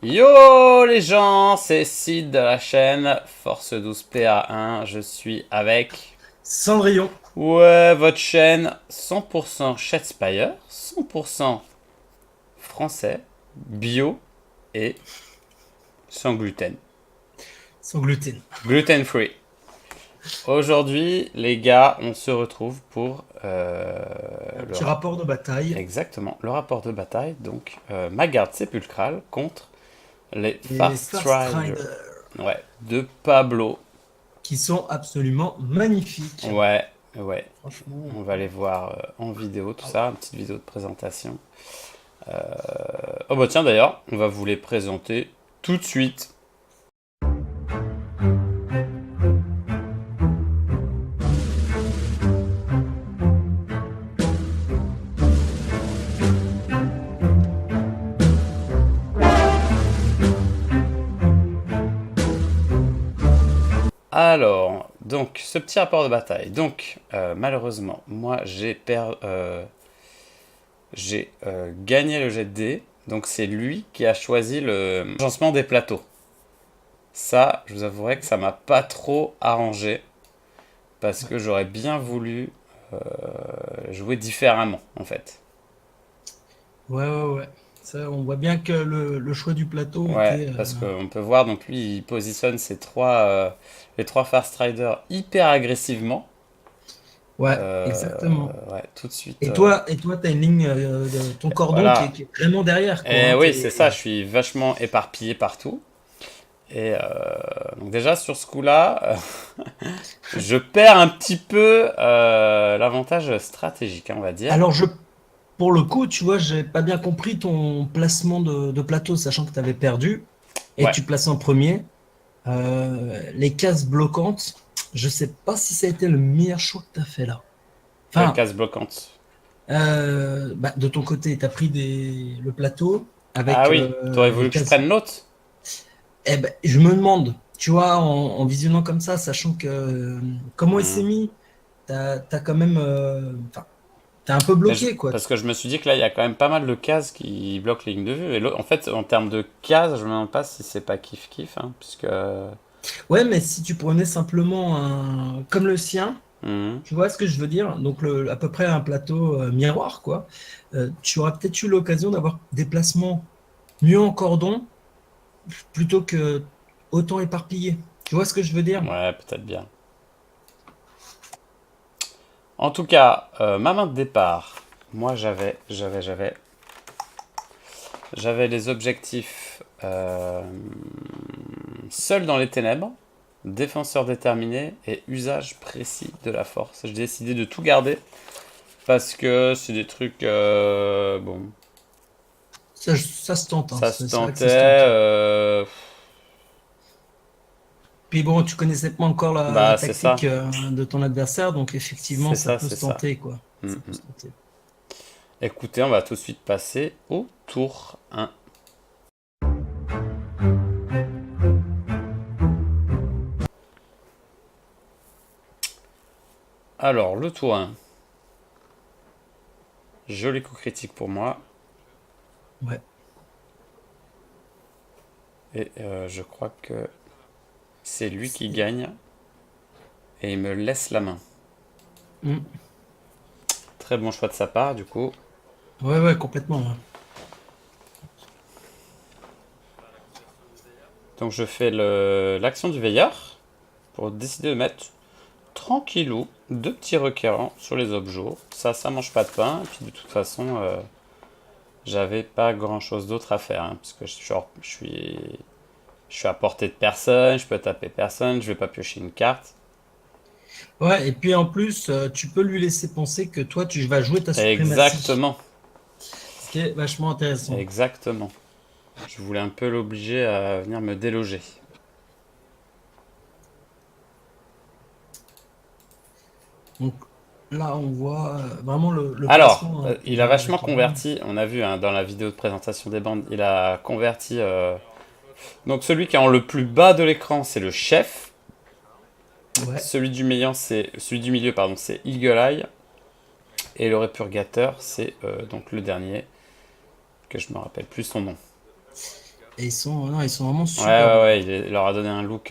Yo les gens, c'est Sid de la chaîne Force 12 PA1. Je suis avec Cendrillon. votre chaîne 100% Shadespire, 100% français, bio et sans gluten. Sans gluten. Gluten free. Aujourd'hui, les gars, on se retrouve pour Un le petit rapport de bataille. exactement le rapport de bataille. Donc, ma garde sépulcrale contre les Les Fast Fast Riders. Riders, Ouais, de Pablo. qui sont absolument magnifiques. Ouais, ouais. Franchement. On va aller voir en vidéo tout Ah ça, une petite vidéo de présentation. Oh bah tiens d'ailleurs, on va vous les présenter tout de suite. Alors, donc, ce petit rapport de bataille. Donc, malheureusement, moi, j'ai gagné le jet de dés. Donc, c'est lui qui a choisi le agencement des plateaux. Ça, je vous avouerai que ça m'a pas trop arrangé. Parce ouais. que j'aurais bien voulu jouer différemment, en fait. Ouais, ouais, ouais. Ça, on voit bien que le choix du plateau Ouais, était. parce qu'on peut voir, donc lui, il positionne les trois Fast Riders hyper agressivement. Ouais, exactement. Ouais, tout de suite. Et toi, t'as une ligne de ton cordon qui est, Voilà. qui est vraiment derrière, quoi. Et Hein. oui, c'est ça, je suis vachement éparpillé partout. Et donc déjà, sur ce coup-là, je perds un petit peu l'avantage stratégique, hein, on va dire. Alors, pour le coup, tu vois, j'ai pas bien compris ton placement de plateau, sachant que tu avais perdu et Ouais, tu places en premier. Les cases bloquantes, je sais pas si ça a été le meilleur choix que tu as fait là. quelle Enfin, case bloquante. bah, de ton côté, tu as pris le plateau Ah avec oui, t'aurais les voulu que je cases. prenne l'autre? Eh ben, je me demande, tu vois, en visionnant comme ça, sachant que comment il s'est Hmm. mis, t'as quand même, enfin, t'es un peu bloqué, quoi. Parce que je me suis dit que là, il y a quand même pas mal de cases qui bloquent les lignes de vue. Et en fait, en termes de cases, je me demande pas si c'est pas kiff-kiff, hein, puisque... Ouais, mais si tu prenais simplement comme le sien, hmm. tu vois ce que je veux dire? Donc, à peu près un plateau miroir, quoi. Tu aurais peut-être eu l'occasion d'avoir des placements mieux en cordon plutôt que autant éparpillé. Tu vois ce que je veux dire? Ouais, peut-être bien. En tout cas, ma main de départ, moi j'avais les objectifs seul dans les ténèbres, défenseur déterminé et usage précis de la force. J'ai décidé de tout garder parce que c'est des trucs, bon, Ça se tente, hein. ça se C'est vrai que tentait. ça se tente. Puis bon, tu connaissais pas encore la Bah, c'est tactique ça. de ton adversaire, donc effectivement, C'est ça ça, peut c'est se ça. tenter, quoi. Mm, Ça peut mm. se tenter. Écoutez, on va tout de suite passer au tour 1. Alors, le tour 1. Joli coup critique pour moi. Ouais. Et je crois que c'est lui qui C'est- gagne. Et il me laisse la main. Hmm. Très bon choix de sa part, du coup. Ouais, ouais, complètement. Ouais. Donc je fais l'action du veilleur pour décider de mettre tranquillou deux petits requérants sur les objets. Ça mange pas de pain. Et puis de toute façon, j'avais pas grand chose d'autre à faire. Hein, parce que je suis à portée de personne, je peux taper personne, je vais pas piocher une carte. Ouais, et puis en plus, tu peux lui laisser penser que toi, tu vas jouer ta suprématie, Exactement, ce qui est vachement intéressant. exactement. Je voulais un peu l'obliger à venir me déloger. Donc là, on voit vraiment le Alors, placement hein, il a vachement qui est bon. converti, on a vu hein, dans la vidéo de présentation des bandes, il a converti. Donc celui qui est en le plus bas de l'écran, c'est le chef. Ouais. Celui du milieu, pardon, c'est Eagle Eye. Et le répurgateur, c'est donc le dernier, que je me rappelle plus son nom. Et non, ils sont vraiment Ouais, super ouais, beaux. ouais, il leur a donné un look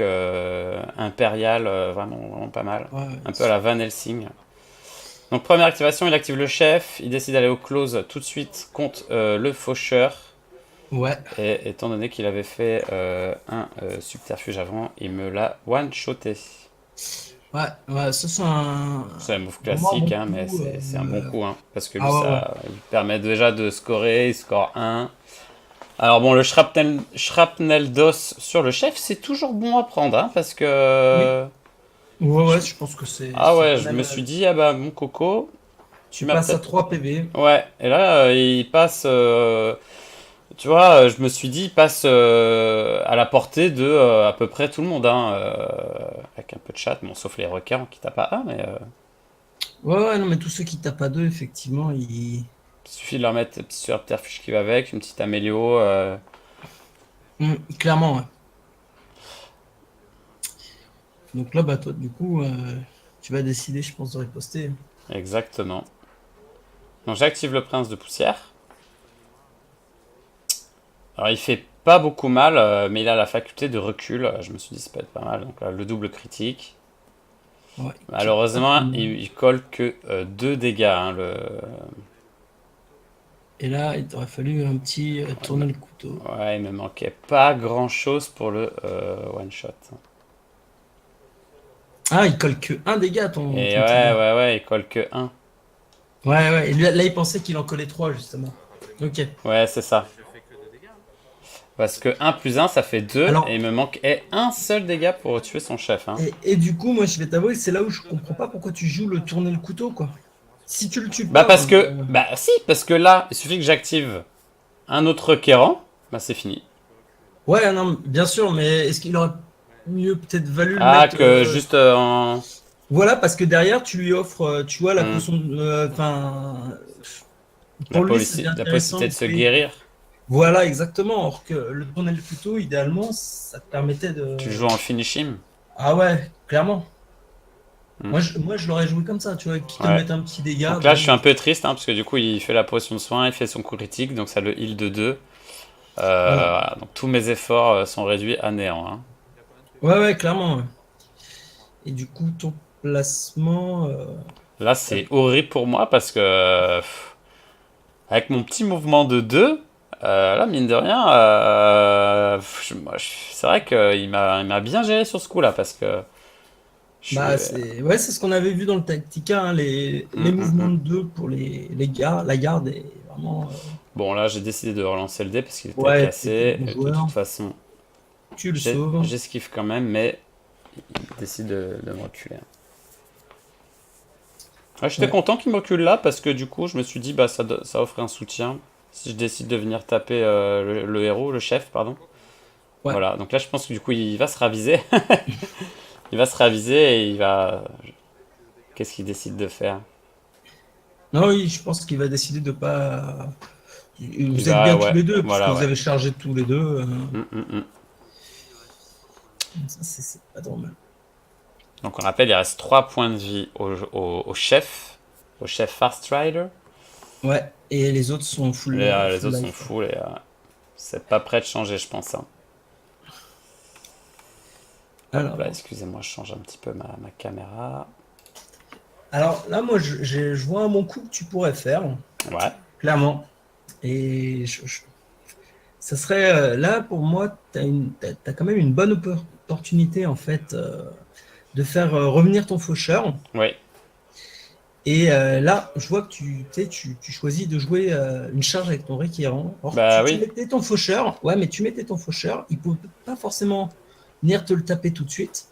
impérial, vraiment, vraiment pas mal. Ouais, ouais, Un peu à la Van Helsing. Donc première activation, il active le chef, il décide d'aller au close tout de suite contre le faucheur. ouais, Et étant donné qu'il avait fait un subterfuge avant, il me l'a one-shoté. ouais, ouais, ça c'est un C'est un move vraiment un classique, bon hein, mais coup. c'est un bon coup, hein, parce que lui, Ah ouais, ouais. ça lui permet déjà de scorer, il score 1. Alors bon, le shrapnel d'os sur le chef, c'est toujours bon à prendre, hein, parce Oui. que... Ouais, je- ouais, je pense que Ah c'est ouais, quand je me même. suis dit, ah bah mon coco, tu Tu m'as passes à peut-être... 3 PV. Ouais, et là, il passe... tu vois, je me suis dit, il passe à la portée de à peu près tout le monde, hein, avec un peu de chat, bon, sauf les requins qui tapent à 1, mais Ouais, ouais, non, mais tous ceux qui tapent à deux, effectivement, il suffit de leur mettre un petit subterfuge qui va avec, une petite amélio. Clairement, ouais. Donc là, bah, toi, du coup, tu vas décider, je pense, de riposter. Exactement. Donc j'active le prince de poussière. Alors il fait pas beaucoup mal, mais il a la faculté de recul. Je me suis dit ça peut être pas mal. Donc là, le double critique. Ouais, qui est pas Malheureusement, plus mal. il colle que 2 dégâts, hein, Et là, il t'aurait fallu un petit Ouais, tourner le couteau. ouais, il me manquait pas grand chose pour le one shot. Ah, il colle que un dégât, Et ton petit ouais, gars. ouais, ouais, il colle que un. Ouais, ouais. Et là, il pensait qu'il en collait trois, justement. Ok. Ouais, c'est ça. Parce que un plus un ça fait 2 et il Alors, me manque un seul dégât pour tuer son chef, hein. et du coup, moi, je vais t'avouer, c'est là où je comprends pas pourquoi tu joues le tourner le couteau, quoi. Si tu le tues Bah pas, parce que, bah si, parce que là, il suffit que j'active un autre requérant, bah c'est fini. ouais, non, bien sûr, mais est-ce qu'il aurait mieux peut-être valu le Ah, mettre que juste en... voilà, parce que derrière, tu lui offres, tu vois, la Hmm, potion. Enfin, pour lui, ça devient la intéressant possibilité de de se tuer. guérir. Voilà, exactement. Or que le tourner le couteau, idéalement, ça te permettait Tu de. joues en finish him. Ah ouais, clairement. Hmm, Moi, je l'aurais joué comme ça, tu vois, quitte à ouais. mettre un petit dégât, Donc là, je suis bon. un peu triste, hein, parce que du coup, il fait la potion de soin, il fait son coup critique, donc ça le heal de 2. Voilà. Voilà, donc tous mes efforts sont réduits à néant, hein. Ouais, ouais, clairement. Ouais. Et du coup, ton placement. Là, Hop. c'est horrible pour moi parce que avec mon petit mouvement de 2, là, mine de rien, c'est vrai il m'a bien géré sur ce coup-là parce que je suis. Bah, c'est ce qu'on avait vu dans le Tactica, hein, les Hum, hum, mouvements hum. de deux pour les gars. La garde est vraiment. Bon, là, j'ai décidé de relancer le dé parce qu'il était Ouais, t'es cassé. bon Et de joueur. toute façon, Tu le sauves. j'esquive quand même, mais il décide de me reculer. Ouais, j'étais Ouais, content qu'il me recule là parce que du coup, je me suis dit, bah, ça offre un soutien si je décide de venir taper le héros, le chef, pardon. ouais. Voilà, donc là je pense que du coup il va se raviser. Il va se raviser et il va. Qu'est-ce qu'il décide de faire? Non, oui, je pense qu'il va décider de pas. Il Vous êtes va, bien tous ouais, les deux, puisque voilà, vous ouais. avez chargé tous les deux. Mm. Ça, c'est pas trop mal. Donc on rappelle, il reste 3 points de vie au chef Fast Rider. Ouais, et les autres sont Les full autres sont life, quoi. full et c'est pas prêt de changer, je pense, hein. Hop là, Alors, excusez-moi, je change un petit peu ma caméra. alors là, moi, je vois un bon coup que tu pourrais faire, Ouais, clairement. Et ça serait là, pour moi, t'as quand même une bonne opportunité, en fait, de faire revenir ton faucheur. oui, Et là, je vois que tu sais, tu choisis de jouer une charge avec ton requérant. Or, bah tu oui. mettais ton faucheur, ouais, mais tu mettais ton faucheur, il ne pouvait pas forcément venir te le taper tout de suite.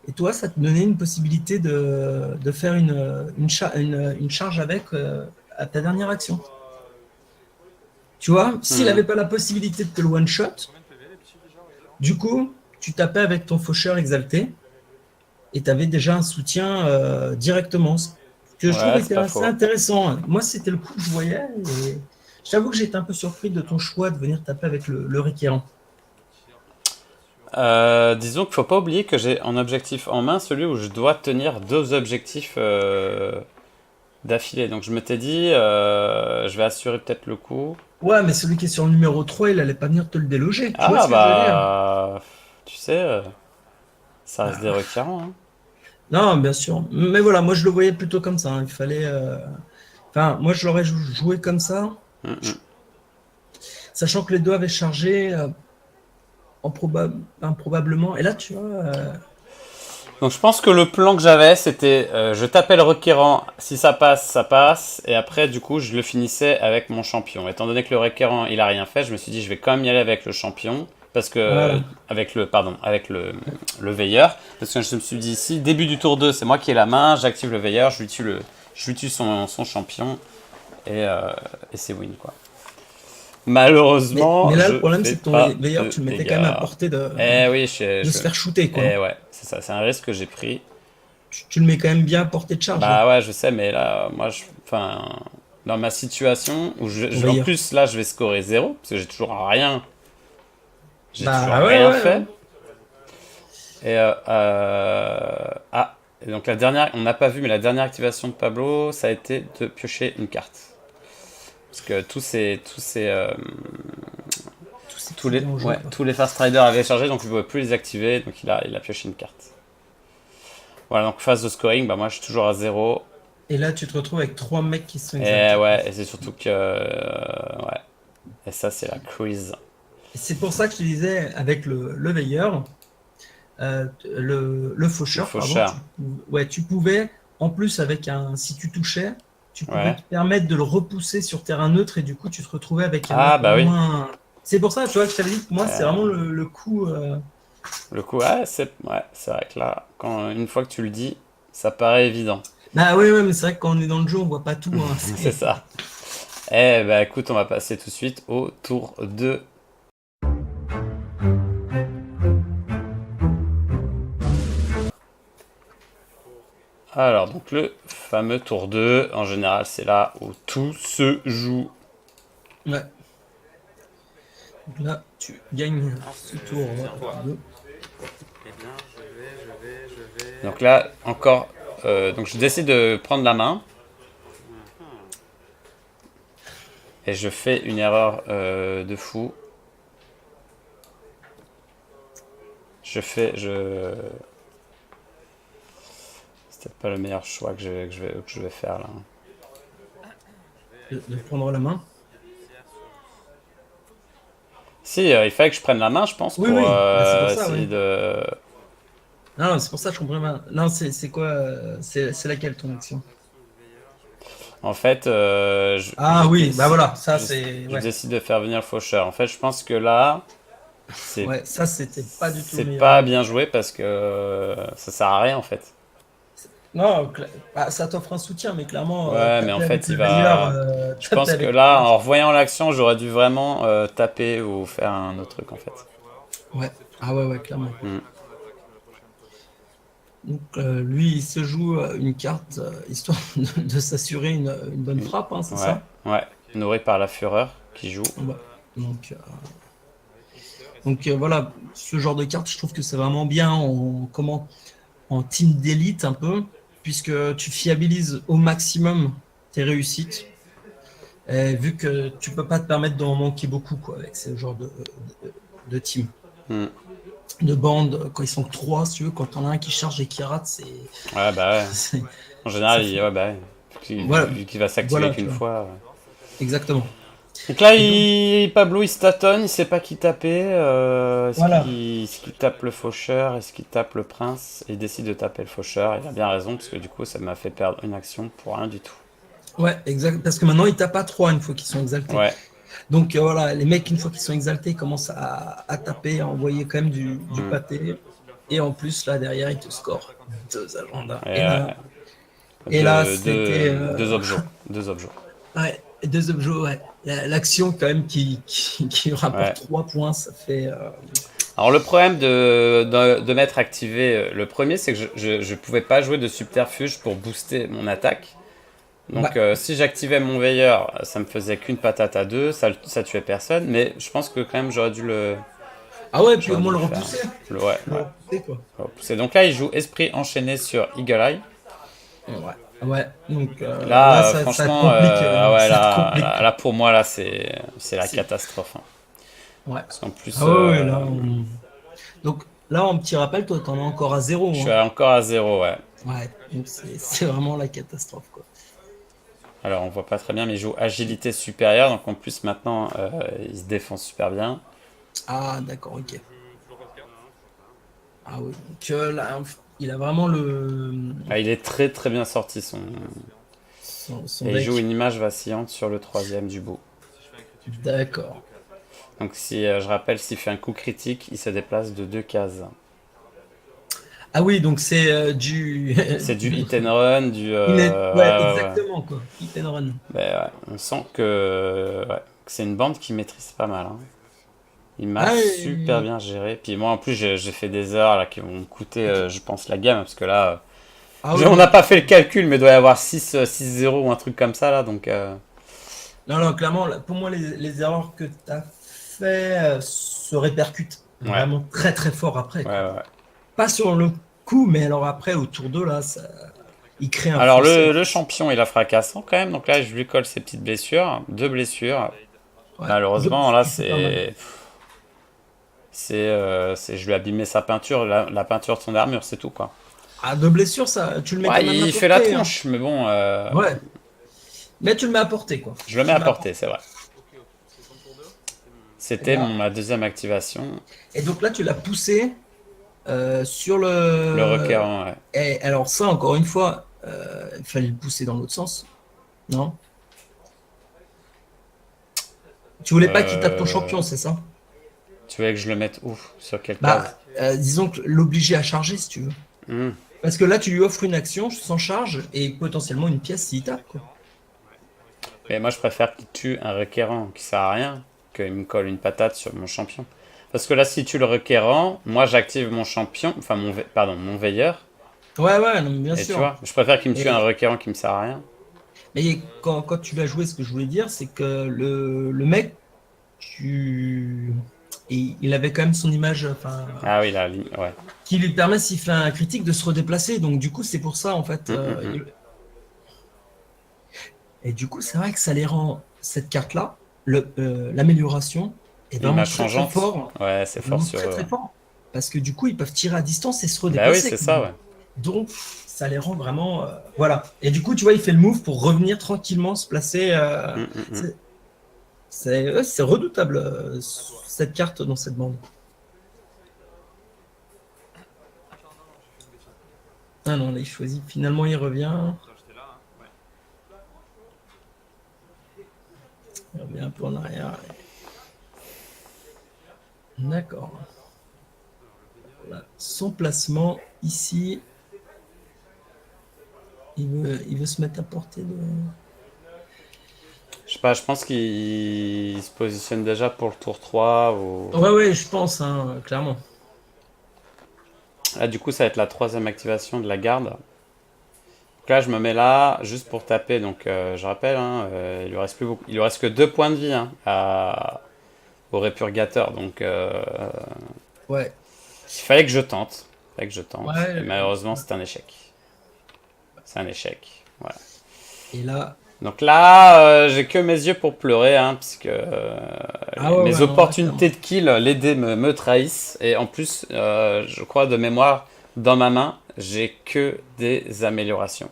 Et toi, ça te donnait une possibilité de faire une charge avec à ta dernière action. Tu vois, s'il Hmm. n'avait pas la possibilité de te le one-shot, du coup, tu tapais avec ton faucheur exalté et tu avais déjà un soutien directement. Ce que je trouve Ouais, c'est était pas assez faux. intéressant. Moi, c'était le coup que je voyais. Et j'avoue que j'étais un peu surpris de ton choix de venir taper avec le requérant. Disons qu'il faut pas oublier que j'ai en objectif en main celui où je dois tenir 2 objectifs d'affilée. Donc je m'étais dit, je vais assurer peut-être le coup. Ouais, mais celui qui est sur le numéro 3, il allait pas venir te le déloger. Tu vois Ah ce que je veux dire? bah, tu sais, ça reste des Bah, requérants, hein. non, bien sûr. Mais voilà, moi je le voyais plutôt comme ça, hein. Il fallait. Enfin, moi je l'aurais joué comme ça, Mm, mm. sachant que les deux avaient chargé improbablement. Et là, tu vois. Donc je pense que le plan que j'avais, c'était je tapais le requérant, si ça passe, ça passe, et après du coup je le finissais avec mon champion. Étant donné que le requérant il a rien fait, je me suis dit je vais quand même y aller avec le champion, parce que Voilà. avec le veilleur, parce que je me suis dit ici, début du tour 2 c'est moi qui ai la main, j'active le veilleur, je lui tue son champion, et c'est win quoi. Mais Malheureusement, là, je le problème, fais c'est que ton pas veilleur, de tu le mettais quand dégâts. même à portée Eh oui, de se faire shooter, quoi. eh ouais, c'est ça, c'est un risque que j'ai pris. Tu le mets quand même bien à portée de charge, là, Bah ouais, je sais, mais là, enfin, dans ma situation où ton en veilleur. plus là, je vais scorer zéro parce que j'ai toujours Bah ouais, rien ouais, fait. ouais. Et donc la dernière, on n'a pas vu, mais la dernière activation de Pablo, ça a été de piocher une carte. Parce que Tous ces petits dés en jeu, quoi. tous les Fast Riders avaient chargé, donc il ne pouvait plus les activer, donc il a pioché une carte. Voilà, donc phase de scoring, bah moi je suis toujours à zéro. Et là, tu te retrouves avec trois mecs qui se sont Et exaltés. ouais, et c'est surtout que, ouais, et ça c'est la crise. Et c'est pour ça que je te disais, avec le veilleur, le Le faucheur, pardon, faucheur. ouais, tu pouvais, en plus, si tu touchais, tu pouvais Ouais. te permettre de le repousser sur terrain neutre et du coup, tu te retrouvais avec un Ah mec en bah oui. moins. C'est pour ça, tu vois, que je t'avais dit que moi, c'est Euh, vraiment le coup. le coup, c'est vrai que là, une fois que tu le dis, ça paraît évident. Bah oui, ouais, mais c'est vrai que quand on est dans le jeu, on voit pas tout, hein. C'est ça. Eh bah écoute, on va passer tout de suite au tour 2. Alors, donc le fameux tour 2, en général, c'est là où tout se joue. Ouais. Donc là, tu gagnes ce tour 2. Donc là, encore, donc je décide de prendre la main et je fais une erreur de fou. C'est peut-être pas le meilleur choix que je vais faire là. De prendre la main. Si, il fallait que je prenne la main, je pense, Oui, pour oui, bah, c'est pour ça, oui. essayer de. Non, non, c'est pour ça que je comprends pas. Non, c'est quoi c'est laquelle ton action? En fait, Ah oui, bah voilà, ça c'est. je Ouais, décide de faire venir le faucheur. En fait, je pense que là, ouais, ça c'était pas du tout le c'est meilleur pas move. bien joué parce que ça sert à rien en fait. Non, bah, ça t'offre un soutien, mais clairement, Ouais, mais en taper avec fait, le veilleur, je taper pense que avec le là, veilleur. en revoyant l'action, j'aurais dû vraiment taper ou faire un autre truc en fait. Ouais, ah ouais, ouais, clairement. Hmm. Donc lui, il se joue une carte histoire de s'assurer une bonne frappe, hein, c'est Ouais, ça? ouais. Nourri par la fureur qui joue. Ouais. Donc, voilà, ce genre de carte, je trouve que c'est vraiment bien en team d'élite un peu, puisque tu fiabilises au maximum tes réussites, et vu que tu peux pas te permettre d'en manquer beaucoup quoi, avec ce genre de team. Hmm. De bande, quand ils sont que trois, si tu veux, quand on a un qui charge et qui rate, Ouais, bah ouais. c'est- En ça général, fait. ouais, bah ouais. Voilà, Vu qu'il va s'activer voilà, qu'une tu vois, fois. Ouais. exactement. Donc là, Et donc, Pablo, il se tâtonne, il sait pas qui taper. voilà. Est-ce qu'il tape le faucheur? Est-ce qu'il tape le prince? Et il décide de taper le faucheur. Il a bien raison, parce que du coup, ça m'a fait perdre une action pour rien du tout. Ouais, exact. Parce que maintenant, ils tapent à trois une fois qu'ils sont exaltés. Ouais. Donc voilà, les mecs, une fois qu'ils sont exaltés, ils commencent à taper, à envoyer quand même du Hmm. pâté. Et en plus, là, derrière, ils te scorent deux agendas. Et, Et là, c'était deux objets. Deux objets. ouais, deux objets, ouais. L'action, quand même, qui rapporte Ouais. 3 points, ça fait. Alors le problème de m'être activé, le premier, c'est que je pouvais pas jouer de subterfuge pour booster mon attaque. Donc Bah, si j'activais mon veilleur, ça me faisait qu'une patate à deux, ça tuait personne, mais je pense que quand même ah ouais, puis au j'aurais dû moins le le faire. repousser. Ouais, Le ouais. repousser, quoi. C'est donc là il joue esprit enchaîné sur Eagle Eye. Ouais, Ouais, donc là, Là, ça franchement, complique, ah ouais, ça te là, complique, là, quoi. là, pour moi, là, c'est la C'est, catastrophe, hein. ouais. Parce qu'en plus, Ah ouais, ouais, là, donc là, en petit rappel, toi, t'en es encore à je zéro, suis hein. encore à zéro, ouais. Ouais, donc c'est vraiment la catastrophe, quoi. Alors, on voit pas très bien, mais il joue agilité supérieure, donc en plus, maintenant, il se défend super bien. Ah, d'accord, ok. Ah oui, donc là, il a vraiment Ah, il est très très bien sorti, son... son Et il joue deck. une image vacillante sur le troisième du bout. D'accord. Donc, si je rappelle, s'il fait un coup critique, il se déplace de 2 cases. Ah oui, donc c'est du... C'est du hit and run, du... Ouais, ouais, ouais, ouais. exactement, quoi. Hit and run. Ben ouais, on sent que, ouais, que c'est une bande qui maîtrise pas mal, hein. Il m'a Ah, super bien géré. Puis moi, en plus, j'ai fait des heures là, qui vont me coûter, je pense, la gamme. Parce que là, ah oui, on non. n'a pas fait le calcul, mais il doit y avoir 6-0 ou un truc comme ça, là. Donc, Non, non, clairement, là, pour moi, les erreurs que tu as fait se répercutent ouais, vraiment très, très fort après, ouais, quoi. ouais, ouais. Pas sur le coup, mais alors après, autour d'eux, là, ça, il crée un Alors, fossé. le champion, il a fracassant quand même. Donc là, je lui colle ses petites blessures. 2 blessures. Ouais, Malheureusement, là, c'est pas mal. je lui ai abîmé sa peinture, la peinture de son armure, c'est tout, quoi. Ah, deux blessures, ça, tu le mets quand Ouais, même à il fait la portée, hein. tronche, mais bon, Ouais, mais tu le mets à portée, quoi. je le mets Tu à le mets à portée, portée. c'est vrai. Et C'était là, ma deuxième activation. et donc là, tu l'as poussé sur Le le. requérant, ouais. Et alors ça, encore une fois, il fallait le pousser dans l'autre sens, non? Tu voulais pas qu'il tape ton Euh, champion, c'est ça? Tu voulais que je le mette où? Sur quelle case? Bah, disons que l'obliger à charger, si tu veux. Hmm. Parce que là, tu lui offres une action sans charge et potentiellement une pièce s'il tape, quoi. Mais moi, je préfère qu'il tue un requérant qui sert à rien qu'il me colle une patate sur mon champion. Parce que là, si tu le requérant, moi, j'active mon champion, enfin, pardon, mon veilleur. Ouais, ouais, non, mais bien Et tu sûr. vois, je préfère qu'il me tue un Et, requérant qui me sert à rien. mais quand tu l'as joué, ce que je voulais dire, c'est que le mec, il avait quand même son image, enfin, Ah oui, là, ouais. qui lui permet, s'il fait un critique, de se redéplacer. Donc, du coup, c'est pour ça, en fait. Hum. Et du coup, c'est vrai que ça les rend, cette carte-là, l'amélioration, est vraiment L'image très, très changeante. fort. Ouais, c'est fort Vraiment sur très, eux, très ouais. fort. Parce que du coup, ils peuvent tirer à distance et se Bah oui, redéplacer, c'est quand ça, même. ouais. Donc, ça les rend vraiment. Voilà. Et du coup, tu vois, il fait le move pour revenir tranquillement se placer. Hum. C'est c'est redoutable, cette carte dans cette bande. Ah non, là, il choisit. Finalement, il revient. Il revient un peu en arrière. D'accord. Voilà. Son placement ici, il veut se mettre à portée de. Je sais pas, je pense qu'il se positionne déjà pour le tour 3 ou... Ouais, ouais, je pense, hein, clairement. Là, du coup, ça va être la troisième activation de la garde. Donc là, je me mets là juste pour taper. Donc, je rappelle, hein, il lui reste plus beaucoup. Il lui reste que 2 points de vie, hein, au répurgateur. Donc, Ouais. il fallait que je tente. Il fallait que je tente. Et Ouais. malheureusement, c'est un échec. C'est un échec. Voilà. Et là. Donc là, j'ai que mes yeux pour pleurer, hein, parce que Ah ouais, mes ouais, non, là, opportunités clairement. de kill, les dés me trahissent. Et en plus, je crois de mémoire, dans ma main, j'ai que des améliorations.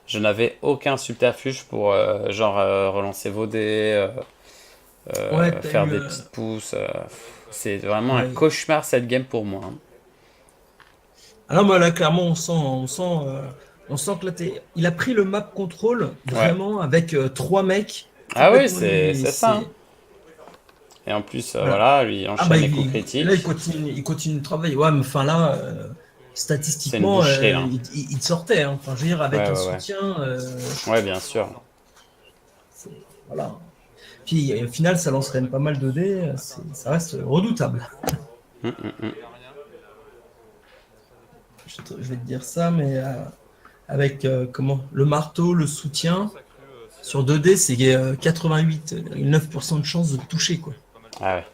Je n'avais aucun subterfuge pour genre relancer vos dés, Ouais, t'as faire eu. des petites pousses. C'est vraiment un Ouais. cauchemar cette game pour moi, hein. Ah non, mais là, clairement, on sent que là, il a pris le map control Ouais. vraiment avec trois mecs Ah oui, complètement. c'est ça, hein. Et en plus, Voilà. voilà, lui, il Ah bah, enchaîne les coups là, critiques. il continue de travailler. Ouais, mais enfin là, C'est une statistiquement, boucherie, là. il te sortait, hein. Enfin, je veux dire, avec Ouais, un ouais, ouais. soutien, Ouais, bien sûr. voilà. Puis au final, ça lance quand même pas mal de dés. Ça reste redoutable. Hum. Je vais te dire ça, mais avec comment le marteau, le soutien, sur 2 dés, c'est 88,9% de chance de te toucher, quoi. Ah ouais.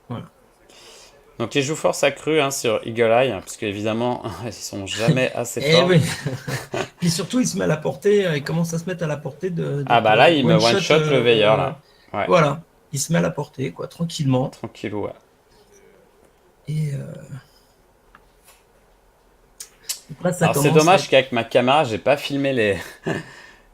Voilà. Donc les joues force accrue hein, sur Eagle Eye, hein, parce qu'évidemment, ils sont jamais assez Eh forts. oui. Puis surtout, il se met à la portée, il commence à se mettre à la portée de Ah bah te là, il me one shot. one-shot le veilleur, là. Ouais, Voilà, il se met à la portée, quoi, tranquillement. tranquillou, ouais. Et après, ça Alors c'est commence à dommage être. qu'avec ma caméra, j'ai pas filmé les...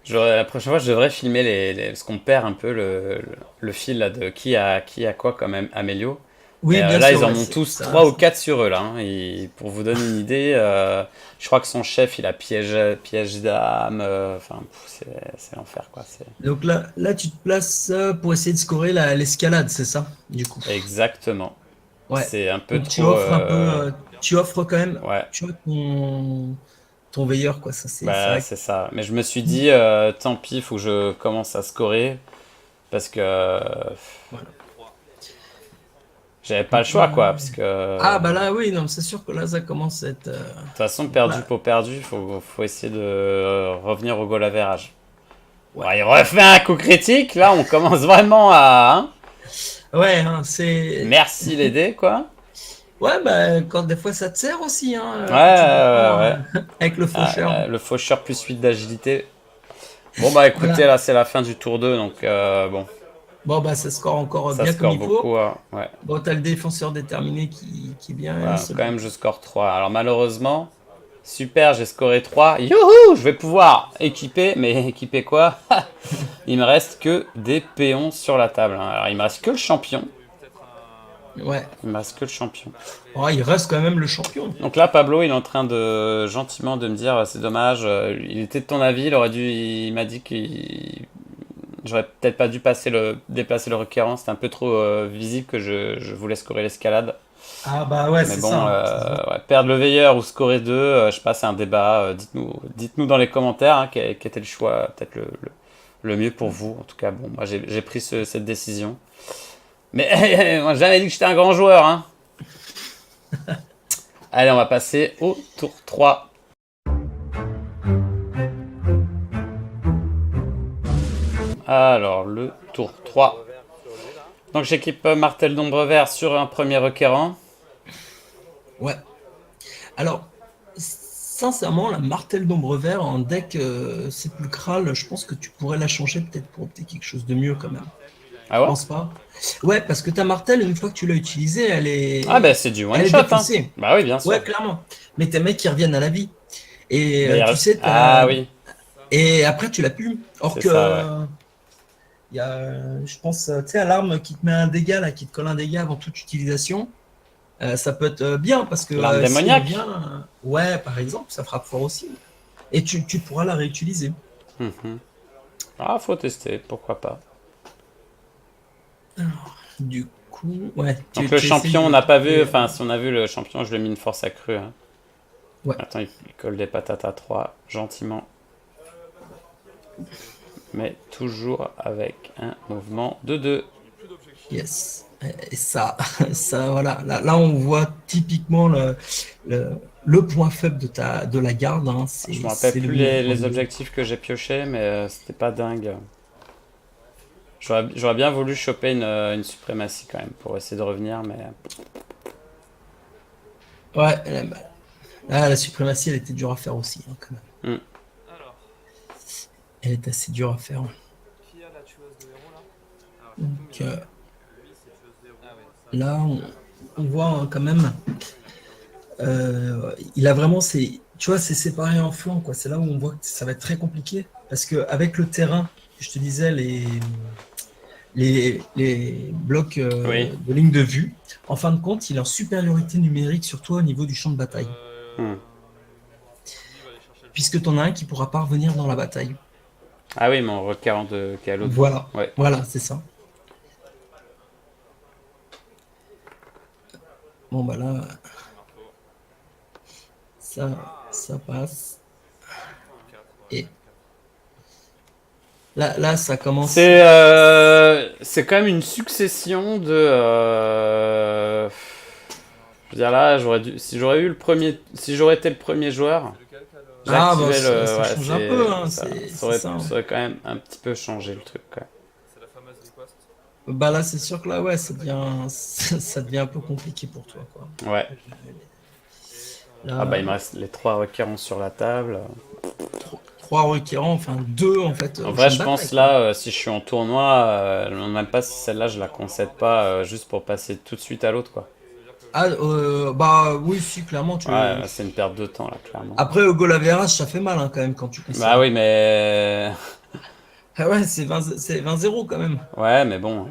La prochaine fois, je devrais filmer parce qu'on perd un peu le fil là, de qui a quoi comme Amélio. Mais Oui, bien là, sûr, ils en ouais, ont tous ça, 3 ou 4 sur eux là, hein. Pour vous donner une idée, je crois que son chef, il a piège d'âme. Enfin, c'est l'enfer quoi. C'est Donc là, tu te places pour essayer de scorer l'escalade, c'est ça, du coup. exactement. Ouais. C'est un peu Donc tu trop. offres un peu, tu offres quand même, Ouais, tu vois, ton veilleur, quoi. Ça, c'est bah vrai. c'est ça. Mais je me suis dit, tant pis, il faut que je commence à scorer parce que Voilà. j'avais pas le Donc choix là, quoi. Parce que ah bah là, oui, non, c'est sûr que là, ça commence à être. de toute façon, Donc perdu là, pour perdu, faut essayer de revenir au goal average. Bon, ouais. il refait un coup critique, là on commence vraiment à... hein. Ouais, hein, c'est. Merci les dés, quoi. Ouais, bah, quand des fois ça te sert aussi, hein, Ouais, quand tu ouais, défends ouais. avec le Ah, faucheur. le faucheur plus 8 d'agilité. Bon bah écoutez, Voilà. là c'est la fin du tour 2 donc bon, Bon, bah, ça score encore ça bien comme score il faut. beaucoup. Ouais. Bon, t'as le défenseur déterminé qui est bien Voilà, quand solide. même je score 3. Alors malheureusement, super, j'ai scoré 3. Youhou, je vais pouvoir équiper, mais équiper quoi? Il me reste que des péons sur la table, hein. Alors il me reste que le champion. Ouais. Il me reste que le champion. Oh, il reste quand même le champion. Donc là, Pablo, il est en train de gentiment de me dire, c'est dommage. Il était de ton avis, il m'a dit qu'il j'aurais peut-être pas dû déplacer le requérant. C'était un peu trop visible que je voulais scorer l'escalade. Ah bah ouais, Mais c'est bon, ça, hein, ça se voit. ouais, perdre le veilleur ou scorer 2, je sais pas, c'est un débat. Dites-nous dans les commentaires hein, quel était le choix, peut-être le mieux pour vous. En tout cas, bon, moi j'ai pris cette décision. Mais moi, j'ai jamais dit que j'étais un grand joueur, hein. Allez, on va passer au tour 3. Alors, le tour 3. Donc, j'équipe Martel d'ombre vert sur un premier requérant. Ouais. Alors, sincèrement, la martelle d'ombre vert en deck sépulcral, je pense que tu pourrais la changer peut-être pour opter quelque chose de mieux quand même. Ah Je ouais? pense pas. Ouais, parce que ta martelle, une fois que tu l'as utilisée, Ah bah c'est du one elle est shot, hein. défaussée. Bah oui, bien sûr. Ouais, clairement. Mais tes mecs qui reviennent à la vie. Et Mais il tu reste... sais, Ah oui, et après tu l'as plus. Or c'est que ça, ouais. il y a, je pense, tu sais, à l'arme qui te met un dégât là, qui te colle un dégât avant toute utilisation. Ça peut être bien parce que L'arme s'il démoniaque. revient, ouais, par exemple, ça frappe fort aussi. Et tu pourras la réutiliser. Mhm. Ah, faut tester, pourquoi pas. Du coup, ouais, Donc le tu essayes champion, on n'a pas vu, d'équiper. enfin si on a vu le champion, je lui ai mis une force accrue, hein. Ouais, Attends, il colle des patates à 3, gentiment. Mais toujours avec un mouvement de 2. yes. Et ça, ça, voilà. Là, on voit typiquement le, le point faible de la garde, hein, Je me rappelle c'est le plus mouvement les de deux. objectifs que j'ai piochés, mais c'était pas dingue. J'aurais bien voulu choper une suprématie quand même pour essayer de revenir, mais Ouais, la suprématie, elle était dure à faire aussi, hein, quand même. hmm. Elle est assez dure à faire. Donc là, on voit hein, quand même, il a vraiment tu vois, c'est séparé en flanc, quoi. C'est là où on voit que ça va être très compliqué parce que avec le terrain, je te disais les blocs Oui. de ligne de vue, en fin de compte, il est en supériorité numérique sur toi au niveau du champ de bataille, Hmm. puisque tu en as un qui pourra pas revenir dans la bataille. Ah oui, mon requérant qui est à l'autre bout. Voilà, Ouais. voilà, c'est ça. Bon bah là, ça passe. Et là, ça commence. C'est quand même une succession de. Je veux dire là, si j'aurais été le premier joueur, Ah bah j'activais le. ça Ouais, change un peu, hein, ça c'est ça, hein. aurait quand même un petit peu changé le truc, quoi. Bah là, c'est sûr que là, ouais, ça devient, ça devient un peu compliqué pour toi, quoi. Ouais. Ah bah Là, il me reste les 3 requérants sur la table. trois requérants, enfin deux en fait En au vrai, champ de je bataille, pense quoi. là, si je suis en tournoi, même pas si celle-là je la concède pas juste pour passer tout de suite à l'autre quoi. Ah, bah oui, si, clairement, Ouais, tu. c'est une perte de temps là, clairement. Après, au goal average, ça fait mal hein, quand même quand tu Bah concèdes. oui, mais Ah ouais, c'est 20-0 quand même. ouais, mais bon.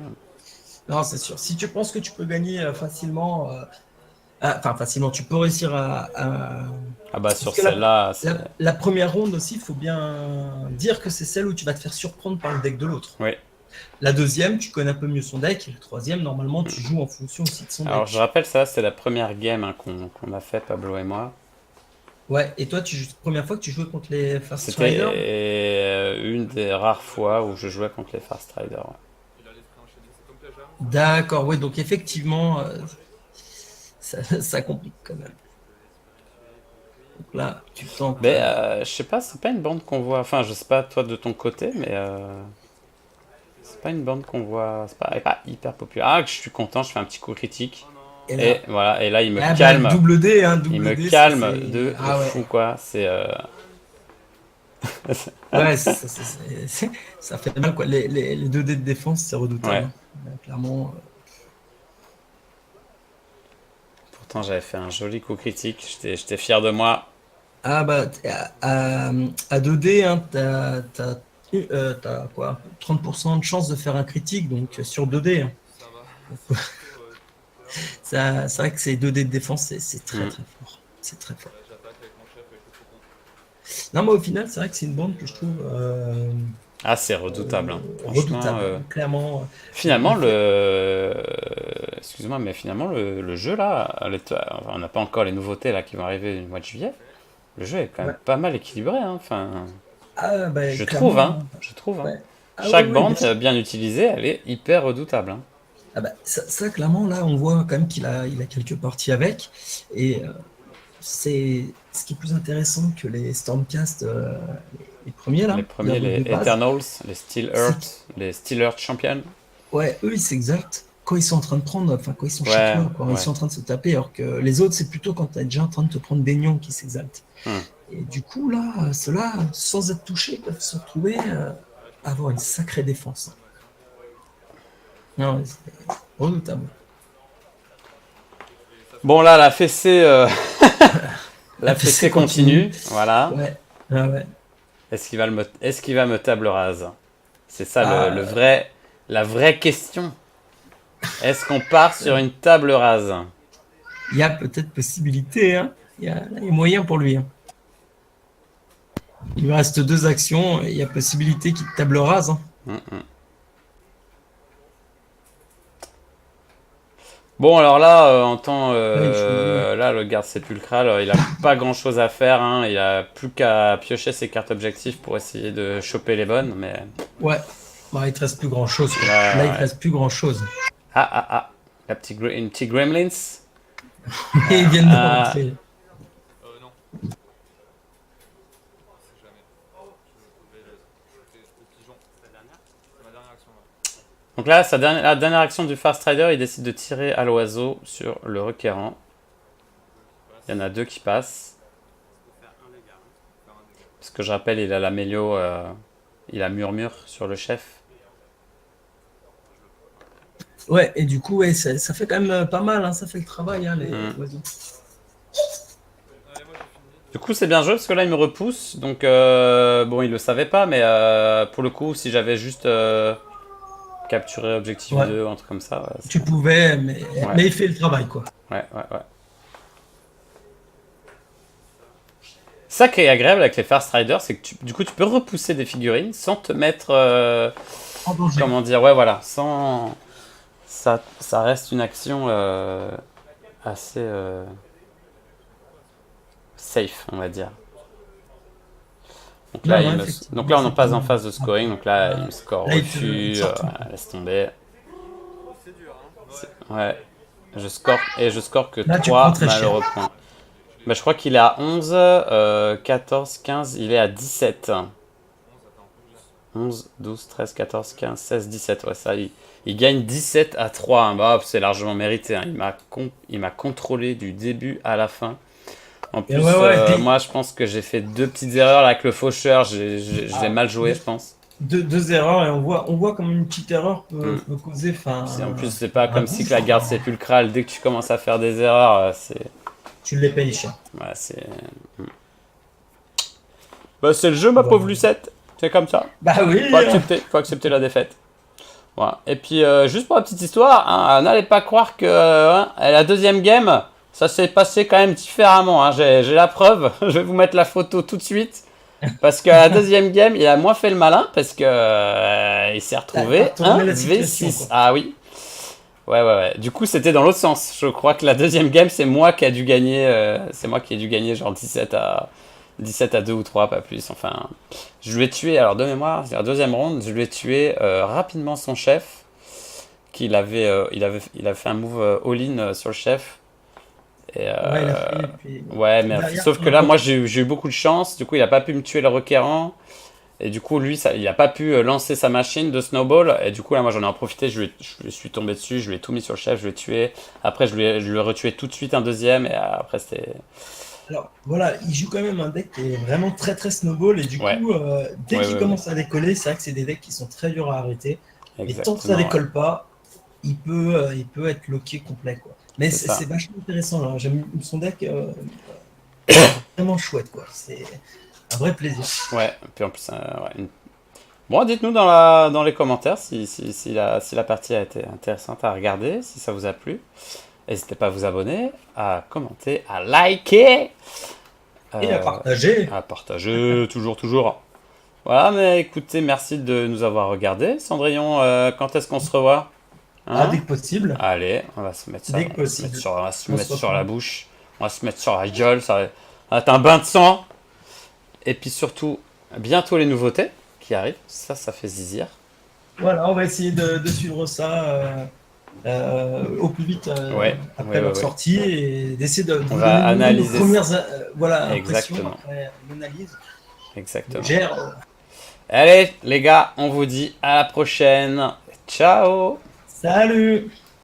Non, c'est sûr. Si tu penses que tu peux gagner facilement, enfin facilement, tu peux réussir Ah bah parce sur que la, celle-là, c'est. la première ronde aussi, il faut bien dire que c'est celle où tu vas te faire surprendre par le deck de l'autre. Oui. La deuxième, tu connais un peu mieux son deck. Et la troisième, normalement, tu joues en fonction aussi de son Alors je deck. rappelle ça, c'est la première game hein, qu'on a fait Pablo et moi. Ouais, et toi, première fois que tu jouais contre les Fast C'était Riders? une des rares fois où je jouais contre les Fast Riders. Ouais. D'accord, oui, donc effectivement, ça complique quand même. Donc là, tu tentes. Mais je sais pas, c'est pas une bande qu'on voit. Enfin, je sais pas toi de ton côté, mais c'est pas une bande qu'on voit. C'est pas, elle est pas hyper populaire. Ah, que je suis content, je fais un petit coup critique. Et Et là, voilà, et là il me ah bah, calme. double D, hein, Il double me D, ça calme c'est. de Ah fou ouais, quoi. C'est ouais, ça fait mal quoi. Les 2 D de défense, c'est redoutable, ouais. hein. Clairement. Pourtant j'avais fait un joli coup critique. J'étais fier de moi. Ah bah, à 2D, hein, t'as quoi? 30% de chance de faire un critique, donc sur 2D, hein. C'est vrai que ces 2D de défense, c'est très Hmm. très fort. C'est très fort. Non, mais au final, c'est vrai que c'est une bande que je trouve Ah, c'est redoutable, hein. Franchement, redoutable, hein. Clairement, finalement, le fait. excuse-moi, mais finalement, le jeu là, on n'a pas encore les nouveautés là qui vont arriver au mois de juillet. Le jeu est quand même Ouais. pas mal équilibré, hein. Enfin, Ah, bah, je trouve, hein. clairement. Je trouve, hein. Ouais. Ah, oui, Chaque oui, bande bien utilisée, elle est hyper redoutable, hein. ah bah, ça, clairement, là, on voit quand même qu'il a quelques parties avec. Et c'est ce qui est plus intéressant que les Stormcast, les premiers, Les là, premiers, de les base, Eternals, les Steel c'est Earth, les Steel Earth Champions. ouais, eux, c'est exact. Quand ils sont en train de prendre, enfin, quand ils sont chez Ouais, toi, quand ils ouais. sont en train de se taper, alors que les autres, c'est plutôt quand tu es déjà en train de te prendre des nions qui s'exaltent. Hmm. Et du coup, là, ceux-là, sans être touchés, peuvent se retrouver avoir une sacrée défense. Non, ouais, c'est redoutable. Bon, là, la fessée, La la PC fessée continue. continue, voilà. Ouais, ah ouais. Est-ce qu'il va me table rase? C'est ça le Ah, vrai, la vraie question. Est-ce qu'on part sur une table rase? il y a peut-être possibilité, hein. Il y a moyen pour lui, hein. Il lui reste 2 actions et il y a possibilité qu'il te table rase, hein. Hum, hum. Bon, alors là, Ouais, il choisit. là, le garde sépulcral, il a pas grand-chose à faire, hein. Il a plus qu'à piocher ses cartes objectifs pour essayer de choper les bonnes, mais Ouais. Bah, il te reste plus grand-chose, quoi. Là, il là, te ouais. reste plus grand-chose. Ah, ah, ah. Une petite gremlins. Et ils viennent de Ah. rentrer. Donc là, la dernière action du Fast Rider, il décide de tirer à l'oiseau sur le requérant. Il y en a deux qui passent. Parce que je rappelle, il a la Mélio, il a murmure sur le chef. Ouais, et du coup, ouais, ça fait quand même pas mal, hein. Ça fait le travail, hein, les Hmm. oiseaux. Du coup, c'est bien joué parce que là, il me repousse. Donc, bon, il le savait pas, mais pour le coup, si j'avais juste capturé objectif Ouais, 2, un truc comme ça, tu pouvais, ouais, mais il fait le travail, quoi. ouais. Ça qui est agréable avec les Fast Riders, c'est que du coup, tu peux repousser des figurines sans te mettre, En danger. comment dire, ouais, voilà, sans, ça reste une action assez safe, on va dire. Donc Non, là, non, donc effectivement, là, on en c'est passe pas. en phase de scoring. Donc là, il me score Là, il te refus. sort tout. Laisse tomber. Ouais. Je score que Là, tu prends 3 très cher. malheureux points. Bah, je crois qu'il est à 11, 14, 15. Il est à 17. 11, 12, 13, 14, 15, 16, 17. Ouais, ça, il gagne 17 à 3. Hein. Bah, c'est largement mérité. Hein. Il m'a contrôlé du début à la fin. En Et plus, ouais, ouais, et puis moi, je pense que j'ai fait deux petites erreurs là, avec le faucheur. Je l'ai ah, mal joué, je pense. deux erreurs, et on voit comme une petite erreur Hmm. peut causer En plus, enfin, c'est pas un comme si que gouffre. la garde sépulcrale, dès que tu commences à faire des erreurs, Tu les payes cher. ouais, bah, c'est le jeu, ma pauvre Bon. Lucette. C'est comme ça. Bah oui, Faut accepter la défaite. Voilà. Et puis, juste pour la petite histoire, hein, n'allez pas croire que hein, la deuxième game, ça s'est passé quand même différemment. Hein. J'ai la preuve. Je vais vous mettre la photo tout de suite. Parce que la deuxième game, il a moins fait le malin parce que il s'est t'as retrouvé retourné un la situation, V6. quoi. Ah oui. Ouais, ouais, ouais. Du coup, c'était dans l'autre sens. Je crois que la deuxième game, c'est moi qui a dû gagner. C'est moi qui ai dû gagner genre 17 à 2 ou 3, pas plus. Enfin, je lui ai tué, alors de mémoire, c'est la deuxième ronde, je lui ai tué rapidement son chef. Il avait fait un move all-in sur le chef. Et, Ouais, il a fait, puis ouais, mais derrière, sauf que là, moi, j'ai eu beaucoup de chance. Du coup, il a pas pu me tuer le requérant. Et du coup, lui, il a pas pu lancer sa machine de snowball. Et du coup, là, moi, j'en ai en profité. Je lui suis tombé dessus. Je lui ai tout mis sur le chef. Je l'ai tué. Après, je lui ai retué tout de suite un deuxième. Et après, c'était. alors voilà, il joue quand même un deck qui est vraiment très très snowball et du Ouais. coup, dès Ouais, qu'il ouais, ouais. commence à décoller, c'est vrai que c'est des decks qui sont très durs à arrêter. Et tant que ça Exactement, ouais. décolle pas, il peut être loqué complet quoi. Mais C'est c'est ça. vachement intéressant là. J'aime son deck vraiment chouette quoi. C'est un vrai plaisir. Ouais. Puis en plus, ouais, bon, dites-nous dans les commentaires si la partie a été intéressante à regarder, si ça vous a plu. N'hésitez pas à vous abonner, à commenter, à liker, Et à euh, partager. à partager, toujours, toujours. Voilà, mais écoutez, merci de nous avoir regardés. Cendrillon, quand est-ce qu'on se revoit? Ah, Hein? dès que possible. Allez, on va se mettre ça, Dès que possible. on va se On mettre se sur la reprend. bouche, on va se mettre sur la gueule, ça va être un bain de sang. Et puis surtout, bientôt les nouveautés qui arrivent, ça fait zizir. Voilà, on va essayer de suivre ça au plus vite Ouais, après ouais, ouais, leur ouais. sortie et d'essayer de On vous va donner nous, nos analyser ça. premières voilà, impressions Exactement, après l'analyse. exactement. Gère. Allez, les gars, on vous dit à la prochaine. Ciao! Salut!